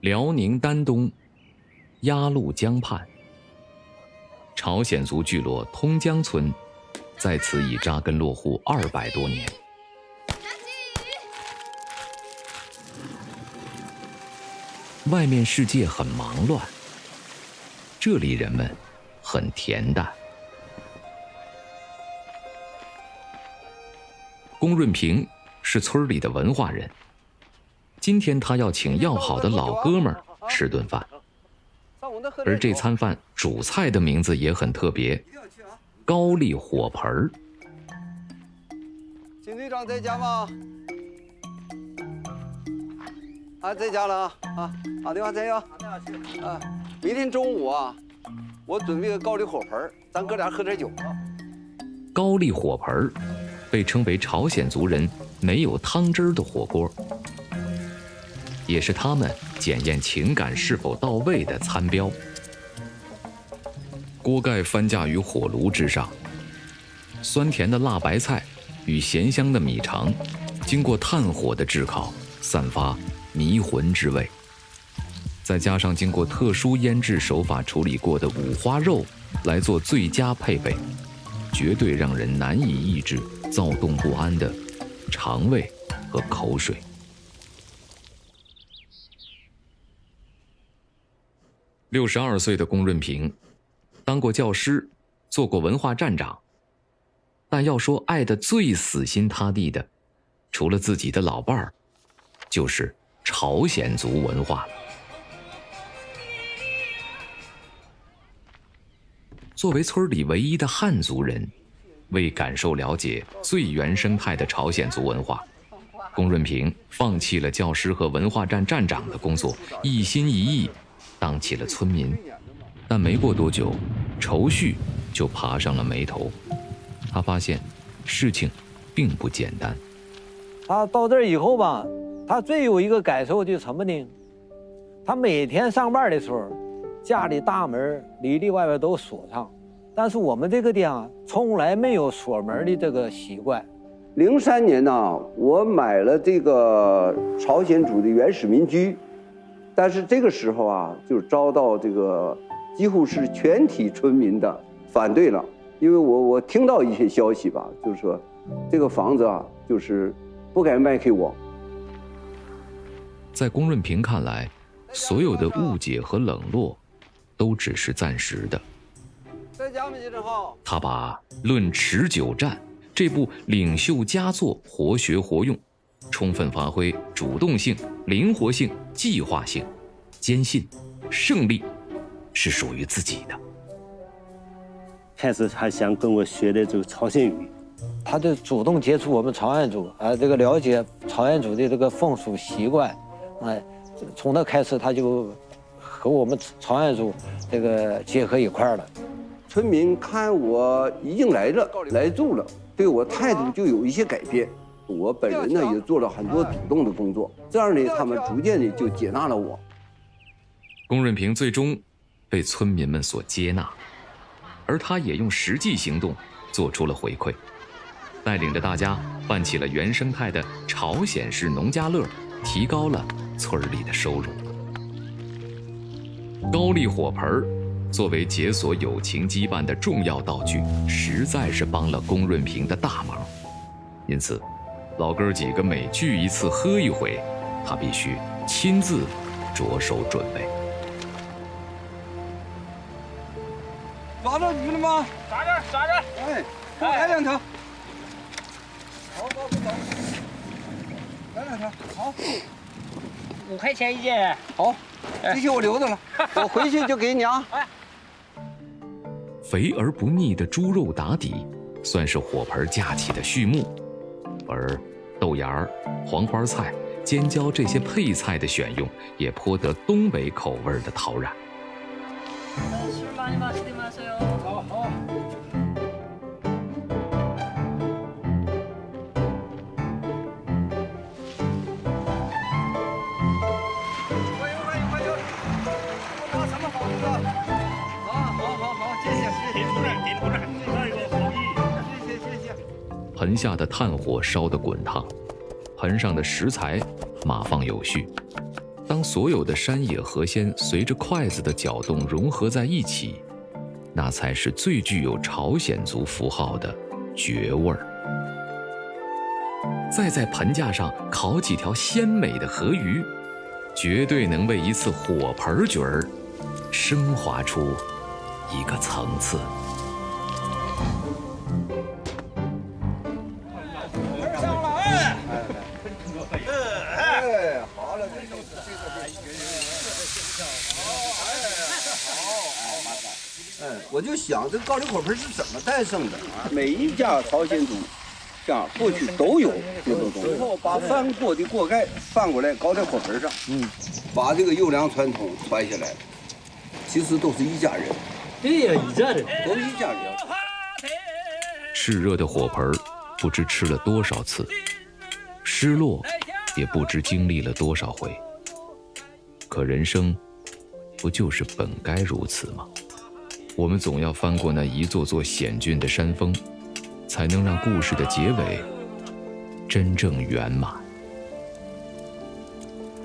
辽宁丹东鸭绿江畔，朝鲜族聚落通江村在此已扎根落户200多年。外面世界很忙乱，这里人们很恬淡。龚润平是村里的文化人，今天他要请要好的老哥们儿吃顿饭，而这餐饭主菜的名字也很特别，高丽火盆儿。金队长在家吗？啊，在家了啊！打电话在呀。啊，明天中午啊，我准备个高丽火盆，咱哥俩喝点酒。高丽火盆被称为朝鲜族人没有汤汁儿的火锅，也是他们检验情感是否到位的餐标。锅盖翻架于火炉之上，酸甜的辣白菜与咸香的米肠经过炭火的炙烤，散发迷魂之味，再加上经过特殊腌制手法处理过的五花肉来做最佳配备，绝对让人难以抑制躁动不安的肠胃和口水。62岁的龚润平当过教师，做过文化站长，但要说爱得最死心塌地的，除了自己的老伴儿，就是朝鲜族文化了。作为村里唯一的汉族人，为感受了解最原生态的朝鲜族文化，龚润平放弃了教师和文化站站长的工作，一心一意当起了村民。但没过多久，愁绪就爬上了眉头。他发现事情并不简单。他到这儿以后吧，他最有一个感受就是什么呢？他每天上班的时候，家里大门里里外外都锁上，但是我们这个店啊，从来没有锁门的这个习惯。03年呢，我买了这个朝鲜族的原始民居，但是这个时候啊，就遭到这个几乎是全体村民的反对了，因为我听到一些消息吧，就是说这个房子啊，就是不该卖给我。在龚润平看来，所有的误解和冷落都只是暂时的。他把《论持久战》这部领袖佳作活学活用，充分发挥主动性、灵活性、计划性，坚信胜利是属于自己的。开始还想跟我学的这个朝鲜语，他就主动接触我们朝鲜族，这个了解朝鲜族的这个风俗习惯，从那开始他就和我们朝鲜族这个结合一块儿了。村民看我已经来住了，对我态度就有一些改变。我本人呢也做了很多主动的工作，这样呢，他们逐渐的就接纳了我。龚润平最终被村民们所接纳，而他也用实际行动做出了回馈，带领着大家办起了原生态的朝鲜式农家乐，提高了村里的收入。高丽火盆作为解锁友情羁绊的重要道具，实在是帮了龚润平的大忙。因此，老哥几个每聚一次喝一回，他必须亲自着手准备。抓到鱼了吗？抓着，抓着！哎，给我来2条。好，不走。来2条，好。5块钱一斤。好，这些我留着了，我回去就给你啊。肥而不腻的猪肉打底，算是火盆架起的序幕。而豆芽、黄花菜、尖椒这些配菜的选用，也颇得东北口味的陶然。好好。欢迎！我拿什么好吃的？好，谢谢。点头然，那个好意。谢谢。盆下的炭火烧得滚烫，盆上的食材码放有序，当所有的山野河鲜随着筷子的搅动融合在一起，那才是最具有朝鲜族符号的绝味儿。再在盆架上烤几条鲜美的河鱼，绝对能为一次火盆卷儿升华出一个层次。好了，我就想这高粱火盆是怎么诞生的？每一家朝鲜族家过去都有这个东西。然后把翻锅的锅盖翻过来，搞在火盆上，把这个优良传统传下来。其实都是一家人。对呀，一家人，都一家人。炽热的火盆不知吃了多少次，失落也不知经历了多少回。可人生不就是本该如此吗？我们总要翻过那一座座险峻的山峰，才能让故事的结尾真正圆满。